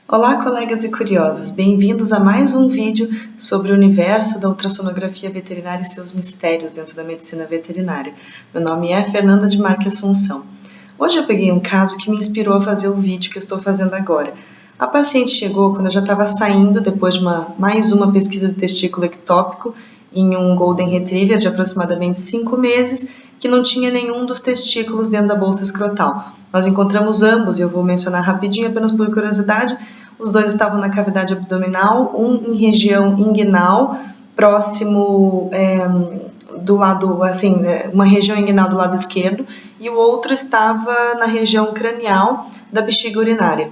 Olá, colegas e curiosos! Bem-vindos a mais um vídeo sobre o universo da ultrassonografia veterinária e seus mistérios dentro da medicina veterinária. Meu nome é Fernanda de Marques Assunção. Hoje eu peguei um caso que me inspirou a fazer o vídeo que eu estou fazendo agora. A paciente chegou quando eu já estava saindo depois de mais uma pesquisa de testículo ectópico em um Golden Retriever de aproximadamente 5 meses, que não tinha nenhum dos testículos dentro da bolsa escrotal. Nós encontramos ambos, e eu vou mencionar rapidinho, apenas por curiosidade. Os dois estavam na cavidade abdominal, um em região inguinal, próximo do lado, uma região inguinal do lado esquerdo, e o outro estava na região cranial da bexiga urinária.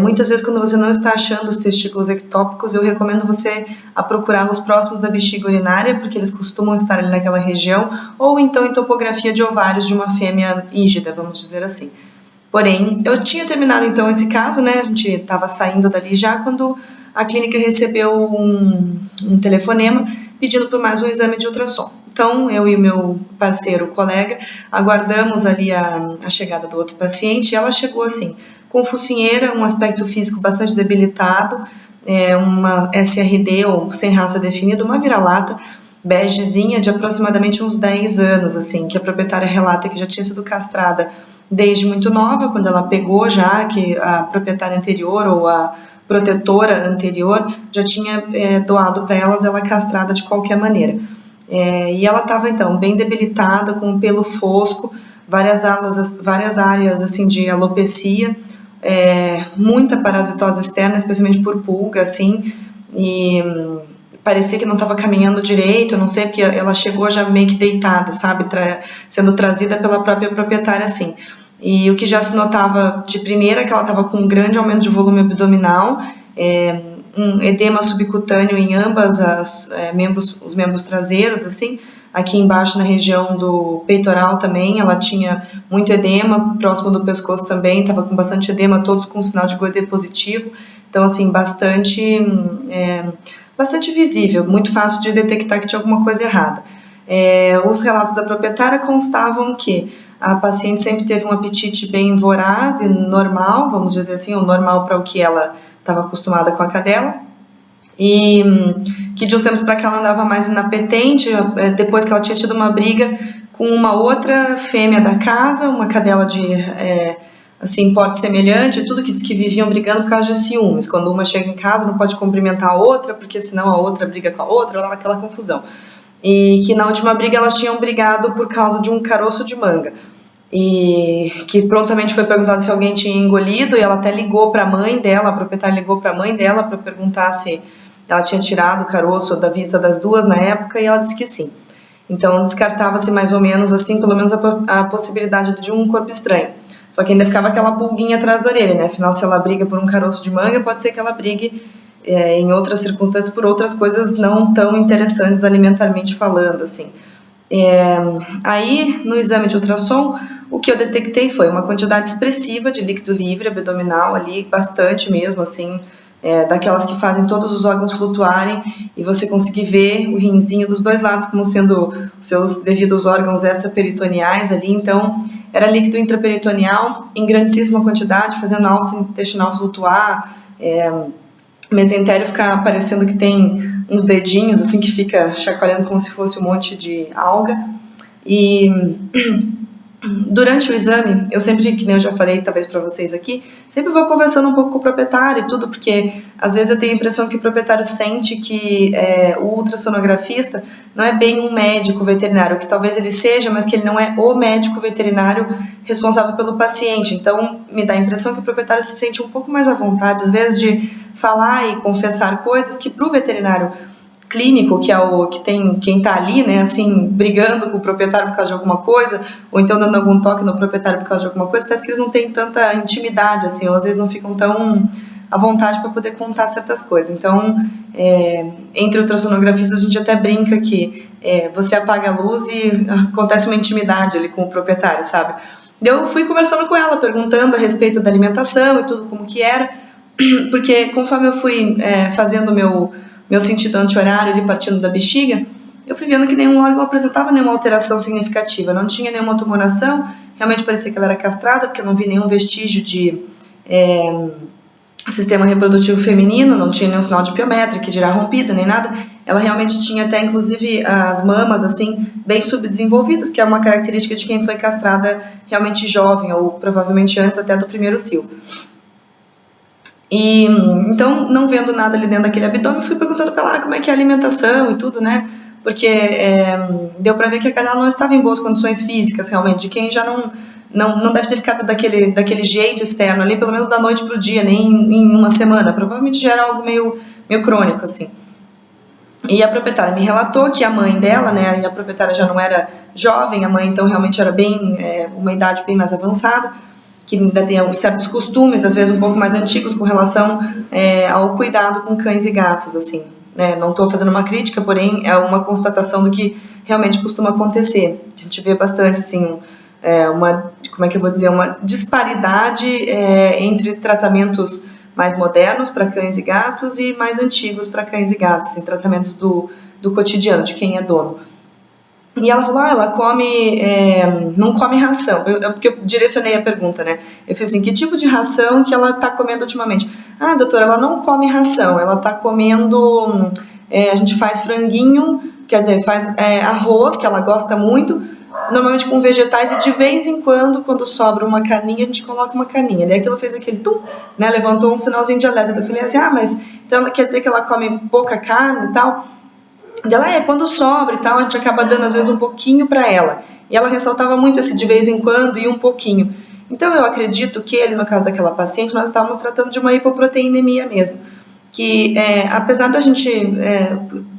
Muitas vezes, quando você não está achando os testículos ectópicos, eu recomendo você a procurá-los próximos da bexiga urinária, porque eles costumam estar ali naquela região, ou então em topografia de ovários de uma fêmea hígida, vamos dizer assim. Porém, eu tinha terminado então esse caso, né? A gente estava saindo dali já quando a clínica recebeu um telefonema pedindo por mais um exame de ultrassom. Então, eu e o meu parceiro, colega, aguardamos ali a chegada do outro paciente e ela chegou assim, com focinheira, um aspecto físico bastante debilitado, uma SRD ou sem raça definida, uma vira-lata begezinha de aproximadamente uns 10 anos, assim, que a proprietária relata que já tinha sido castrada desde muito nova, quando ela pegou já, que a proprietária anterior ou a protetora anterior já tinha doado para ela castrada de qualquer maneira. E ela estava então bem debilitada, com um pelo fosco, várias áreas assim, de alopecia, muita parasitose externa, especialmente por pulga, assim, e parecia que não estava caminhando direito, não sei, porque ela chegou já meio que deitada, sabe, sendo trazida pela própria proprietária, assim. E o que já se notava de primeira é que ela estava com um grande aumento de volume abdominal, um edema subcutâneo em ambas os membros traseiros, assim. Aqui embaixo na região do peitoral também, ela tinha muito edema, próximo do pescoço também, estava com bastante edema, todos com sinal de Goiter positivo. Então, assim, bastante visível, muito fácil de detectar que tinha alguma coisa errada. Os relatos da proprietária constavam que a paciente sempre teve um apetite bem voraz e normal, vamos dizer assim, ou normal para o que ela estava acostumada com a cadela, e que de uns tempos para cá ela andava mais inapetente, depois que ela tinha tido uma briga com uma outra fêmea da casa, uma cadela de assim, porte semelhante, tudo que diz que viviam brigando por causa de ciúmes. Quando uma chega em casa não pode cumprimentar a outra, porque senão a outra briga com a outra, aquela confusão. E que na última briga elas tinham brigado por causa de um caroço de manga. E que prontamente foi perguntado se alguém tinha engolido, e ela até ligou para a mãe dela, a proprietária ligou para a mãe dela para perguntar se ela tinha tirado o caroço da vista das duas na época, e ela disse que sim. Então descartava-se mais ou menos assim, pelo menos a possibilidade de um corpo estranho. Só que ainda ficava aquela pulguinha atrás da orelha, né? Afinal, se ela briga por um caroço de manga, pode ser que ela brigue em outras circunstâncias por outras coisas não tão interessantes alimentarmente falando, assim. Aí, no exame de ultrassom, o que eu detectei foi uma quantidade expressiva de líquido livre abdominal ali, bastante mesmo, assim, daquelas que fazem todos os órgãos flutuarem e você conseguir ver o rinzinho dos dois lados como sendo os seus devidos órgãos extraperitoneais ali. Então, era líquido intraperitoneal em grandíssima quantidade, fazendo a alça intestinal flutuar, mesentério ficar parecendo que tem uns dedinhos, assim, que fica chacoalhando como se fosse um monte de alga. E durante o exame, eu sempre, que nem eu já falei talvez para vocês aqui, sempre vou conversando um pouco com o proprietário e tudo, porque às vezes eu tenho a impressão que o proprietário sente que o ultrassonografista não é bem um médico veterinário, que talvez ele seja, mas que ele não é o médico veterinário responsável pelo paciente. Então, me dá a impressão que o proprietário se sente um pouco mais à vontade, às vezes, de falar e confessar coisas que para o veterinário clínico, que é o que tem quem está ali, né, assim, brigando com o proprietário por causa de alguma coisa, ou então dando algum toque no proprietário por causa de alguma coisa, parece que eles não têm tanta intimidade, assim, ou às vezes não ficam tão à vontade para poder contar certas coisas. Então, entre ultrassonografistas, a gente até brinca que você apaga a luz e acontece uma intimidade ali com o proprietário, sabe? Eu fui conversando com ela, perguntando a respeito da alimentação e tudo como que era, porque conforme eu fui fazendo meu sentido anti-horário ali partindo da bexiga, eu fui vendo que nenhum órgão apresentava nenhuma alteração significativa, não tinha nenhuma tumoração, realmente parecia que ela era castrada, porque eu não vi nenhum vestígio de sistema reprodutivo feminino, não tinha nenhum sinal de piométria, que dirá rompida, nem nada. Ela realmente tinha até, inclusive, as mamas, assim, bem subdesenvolvidas, que é uma característica de quem foi castrada realmente jovem, ou provavelmente antes até do primeiro cio. E, então, não vendo nada ali dentro daquele abdômen, fui perguntando para ela como é que é a alimentação e tudo, né? Porque deu para ver que a cadela não estava em boas condições físicas, realmente, de quem já não deve ter ficado daquele jeito externo ali, pelo menos da noite para o dia, nem em uma semana. Provavelmente já era algo meio crônico, assim. E a proprietária me relatou que a mãe dela, né, e a proprietária já não era jovem, a mãe então realmente era uma idade bem mais avançada, que ainda tem certos costumes, às vezes um pouco mais antigos, com relação ao cuidado com cães e gatos, assim. Não estou fazendo uma crítica, porém é uma constatação do que realmente costuma acontecer. A gente vê bastante, assim, uma disparidade entre tratamentos mais modernos para cães e gatos e mais antigos para cães e gatos, assim, tratamentos do cotidiano, de quem é dono. E ela falou, ela come, não come ração, porque eu direcionei a pergunta, né? Eu fiz assim, que tipo de ração que ela está comendo ultimamente? Ah, doutora, ela não come ração, ela está comendo, a gente faz franguinho, quer dizer, faz arroz, que ela gosta muito, normalmente com vegetais, e de vez em quando sobra uma carninha, a gente coloca uma carninha. Daí aquilo fez aquele tum, né? Levantou um sinalzinho de alerta. Eu falei assim, mas então ela quer dizer que ela come pouca carne e tal? Ela quando sobra e tal, a gente acaba dando às vezes um pouquinho para ela. E ela ressaltava muito esse de vez em quando e um pouquinho. Então eu acredito que ele, no caso daquela paciente, nós estávamos tratando de uma hipoproteinemia mesmo. Que apesar da gente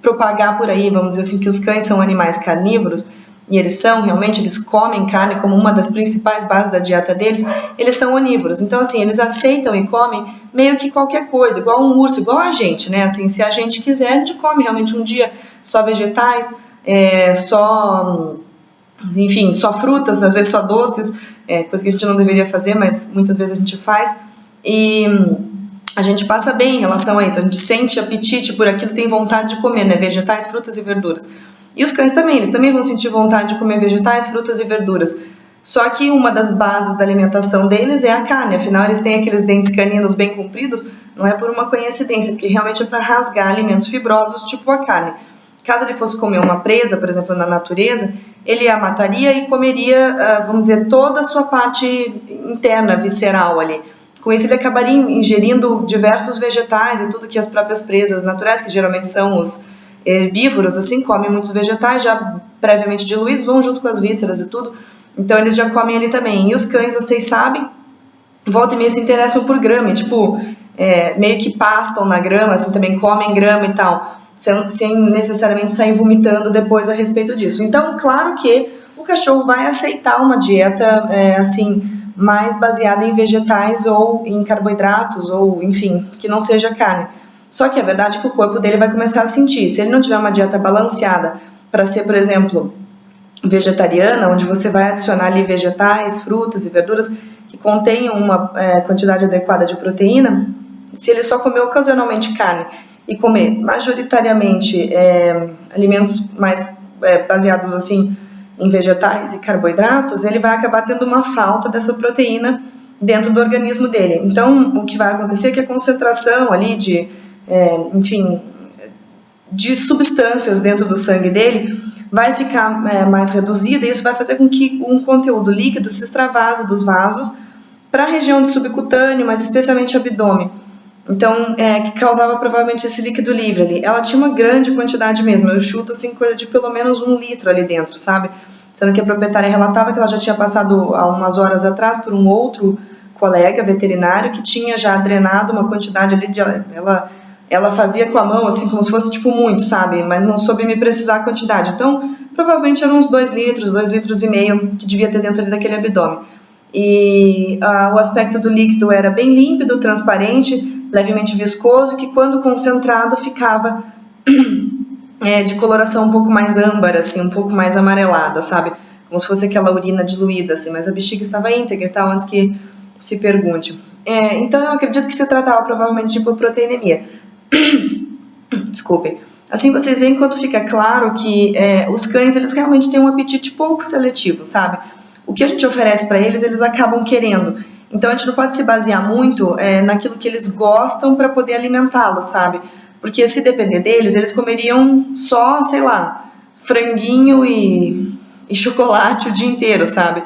propagar por aí, vamos dizer assim, que os cães são animais carnívoros, e eles comem carne como uma das principais bases da dieta deles, eles são onívoros. Então, assim, eles aceitam e comem meio que qualquer coisa, igual um urso, igual a gente, né? Assim, se a gente quiser, a gente come realmente um dia só vegetais, só frutas, às vezes só doces, coisa que a gente não deveria fazer, mas muitas vezes a gente faz. E a gente passa bem em relação a isso, a gente sente apetite por aquilo, tem vontade de comer, né? Vegetais, frutas e verduras. E os cães também, eles também vão sentir vontade de comer vegetais, frutas e verduras. Só que uma das bases da alimentação deles é a carne, afinal eles têm aqueles dentes caninos bem compridos, não é por uma coincidência, porque realmente é para rasgar alimentos fibrosos, tipo a carne. Caso ele fosse comer uma presa, por exemplo, na natureza, ele a mataria e comeria, vamos dizer, toda a sua parte interna, visceral ali. Com isso ele acabaria ingerindo diversos vegetais e tudo que as próprias presas naturais, que geralmente são os herbívoros, assim, comem muitos vegetais já previamente diluídos, vão junto com as vísceras e tudo, então eles já comem ali também. E os cães, vocês sabem, volta e meia se interessam por grama, tipo, meio que pastam na grama, assim, também comem grama e tal, sem necessariamente sair vomitando depois a respeito disso. Então, claro que o cachorro vai aceitar uma dieta, assim, mais baseada em vegetais ou em carboidratos, ou, enfim, que não seja carne. Só que a verdade é que o corpo dele vai começar a sentir. Se ele não tiver uma dieta balanceada para ser, por exemplo, vegetariana, onde você vai adicionar ali vegetais, frutas e verduras que contenham uma quantidade adequada de proteína, se ele só comer ocasionalmente carne e comer majoritariamente alimentos mais baseados assim em vegetais e carboidratos, ele vai acabar tendo uma falta dessa proteína dentro do organismo dele. Então, o que vai acontecer é que a concentração ali de substâncias dentro do sangue dele vai ficar mais reduzida, e isso vai fazer com que um conteúdo líquido se extravase dos vasos para a região do subcutâneo, mas especialmente abdômen. Então, que causava provavelmente esse líquido livre ali. Ela tinha uma grande quantidade mesmo, eu chuto assim, coisa de pelo menos 1 litro ali dentro, sabe? Sendo que a proprietária relatava que ela já tinha passado há umas horas atrás por um outro colega veterinário que tinha já drenado uma quantidade ali de... Ela fazia com a mão, assim, como se fosse, tipo, muito, sabe? Mas não soube me precisar a quantidade. Então, provavelmente eram uns 2 litros, 2,5 litros que devia ter dentro ali daquele abdômen. E o aspecto do líquido era bem límpido, transparente, levemente viscoso, que quando concentrado ficava de coloração um pouco mais âmbar, assim, um pouco mais amarelada, sabe? Como se fosse aquela urina diluída, assim, mas a bexiga estava íntegra e tal, antes que se pergunte. Então, eu acredito que se tratava provavelmente de hipoproteinemia. Desculpem. Assim vocês veem quando fica claro que os cães, eles realmente têm um apetite pouco seletivo, sabe? O que a gente oferece para eles, eles acabam querendo. Então a gente não pode se basear muito naquilo que eles gostam para poder alimentá-los, sabe? Porque se depender deles, eles comeriam só, sei lá, franguinho e chocolate o dia inteiro, sabe?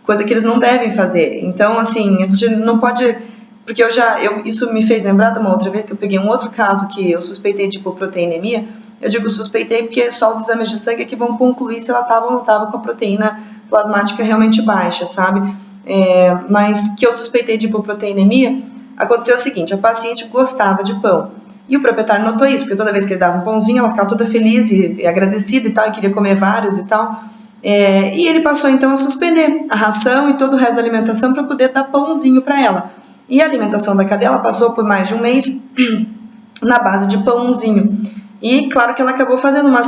Coisa que eles não devem fazer. Então, assim, a gente não pode... Porque isso me fez lembrar de uma outra vez que eu peguei um outro caso que eu suspeitei de hipoproteinemia. Eu digo suspeitei porque só os exames de sangue é que vão concluir se ela estava ou não estava com a proteína plasmática realmente baixa, sabe? Mas que eu suspeitei de hipoproteinemia, aconteceu o seguinte, a paciente gostava de pão. E o proprietário notou isso, porque toda vez que ele dava um pãozinho, ela ficava toda feliz e agradecida e tal, e queria comer vários e tal. E ele passou então a suspender a ração e todo o resto da alimentação para poder dar pãozinho para ela. E a alimentação da cadela passou por mais de um mês na base de pãozinho. E claro que ela acabou fazendo uma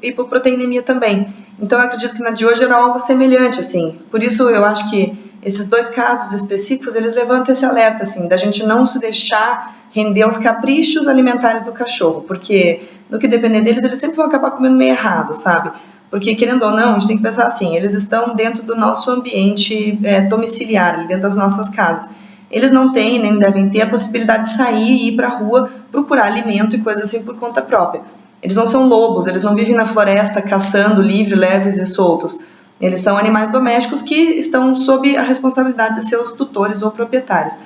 hipoproteinemia também. Então eu acredito que na de hoje era algo semelhante, assim. Por isso eu acho que esses dois casos específicos, eles levantam esse alerta, assim, da gente não se deixar render aos caprichos alimentares do cachorro, porque no que depender deles, eles sempre vão acabar comendo meio errado, sabe? Porque, querendo ou não, a gente tem que pensar assim, eles estão dentro do nosso ambiente domiciliar, dentro das nossas casas. Eles não têm, nem devem ter a possibilidade de sair e ir para a rua procurar alimento e coisas assim por conta própria. Eles não são lobos, eles não vivem na floresta caçando livre, leves e soltos. Eles são animais domésticos que estão sob a responsabilidade de seus tutores ou proprietários.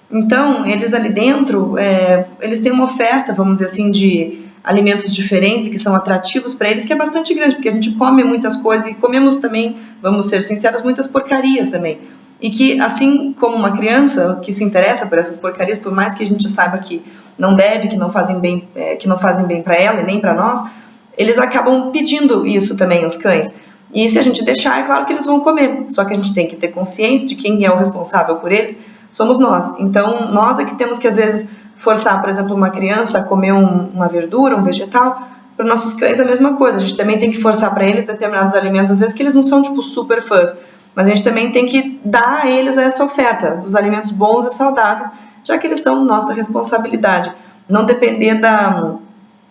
Então, eles ali dentro, eles têm uma oferta, vamos dizer assim, de alimentos diferentes que são atrativos para eles, que é bastante grande, porque a gente come muitas coisas e comemos também, vamos ser sinceros, muitas porcarias também. E que, assim como uma criança que se interessa por essas porcarias, por mais que a gente saiba que não deve, que não fazem bem para ela e nem para nós, eles acabam pedindo isso também, os cães. E se a gente deixar, é claro que eles vão comer. Só que a gente tem que ter consciência de quem é o responsável por eles, somos nós. Então, nós é que temos que, às vezes, forçar, por exemplo, uma criança a comer uma verdura, um vegetal. Para os nossos cães é a mesma coisa. A gente também tem que forçar para eles determinados alimentos, às vezes que eles não são, tipo, super fãs. Mas a gente também tem que dar a eles essa oferta dos alimentos bons e saudáveis, já que eles são nossa responsabilidade. Não depender da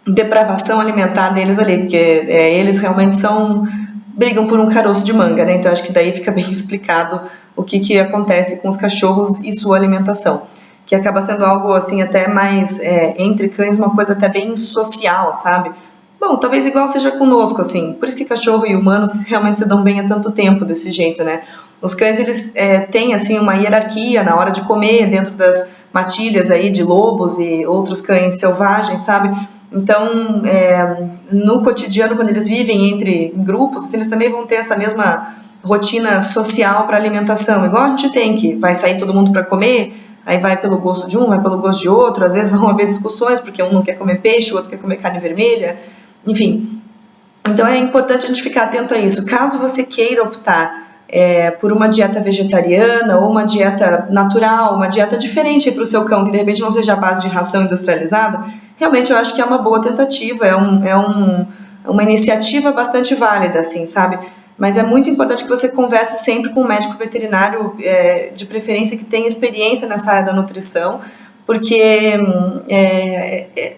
depravação alimentar deles ali, porque eles realmente brigam por um caroço de manga, né? Então acho que daí fica bem explicado o que acontece com os cachorros e sua alimentação, que acaba sendo algo assim até mais entre cães, uma coisa até bem social, sabe? Bom, talvez igual seja conosco, assim, por isso que cachorro e humanos realmente se dão bem há tanto tempo desse jeito, né? Os cães, eles têm, assim, uma hierarquia na hora de comer dentro das matilhas aí de lobos e outros cães selvagens, sabe? Então, no cotidiano, quando eles vivem entre grupos, eles também vão ter essa mesma rotina social para alimentação, igual a gente tem, que vai sair todo mundo para comer, aí vai pelo gosto de um, vai pelo gosto de outro, às vezes vão haver discussões, porque um não quer comer peixe, o outro quer comer carne vermelha, enfim. Então é importante a gente ficar atento a isso. Caso você queira optar por uma dieta vegetariana ou uma dieta natural, uma dieta diferente para o seu cão, que de repente não seja a base de ração industrializada, realmente eu acho que é uma boa tentativa, uma iniciativa bastante válida, assim, sabe? Mas é muito importante que você converse sempre com um médico veterinário, de preferência que tenha experiência nessa área da nutrição, porque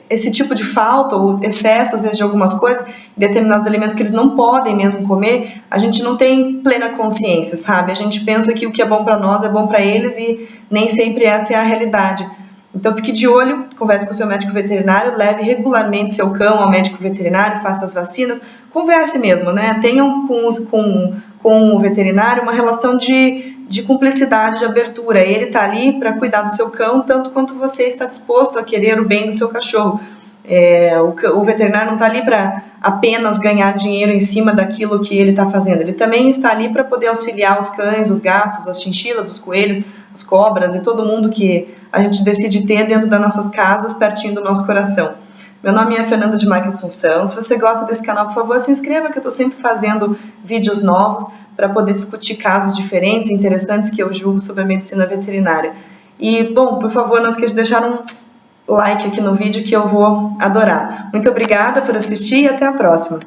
esse tipo de falta ou excesso, às vezes, de algumas coisas, determinados alimentos que eles não podem mesmo comer, a gente não tem plena consciência, sabe? A gente pensa que o que é bom para nós é bom para eles e nem sempre essa é a realidade. Então fique de olho, converse com o seu médico veterinário, leve regularmente seu cão ao médico veterinário, faça as vacinas, converse mesmo, né? Tenham com o veterinário uma relação de cumplicidade, de abertura. Ele está ali para cuidar do seu cão, tanto quanto você está disposto a querer o bem do seu cachorro. O veterinário não está ali para apenas ganhar dinheiro em cima daquilo que ele está fazendo. Ele também está ali para poder auxiliar os cães, os gatos, as chinchilas, os coelhos, as cobras e todo mundo que a gente decide ter dentro das nossas casas, pertinho do nosso coração. Meu nome é Fernanda de Marques Assunção. Se você gosta desse canal, por favor, se inscreva, que eu estou sempre fazendo vídeos novos para poder discutir casos diferentes e interessantes que eu julgo sobre a medicina veterinária. E, bom, por favor, não esqueça de deixar um like aqui no vídeo que eu vou adorar. Muito obrigada por assistir e até a próxima.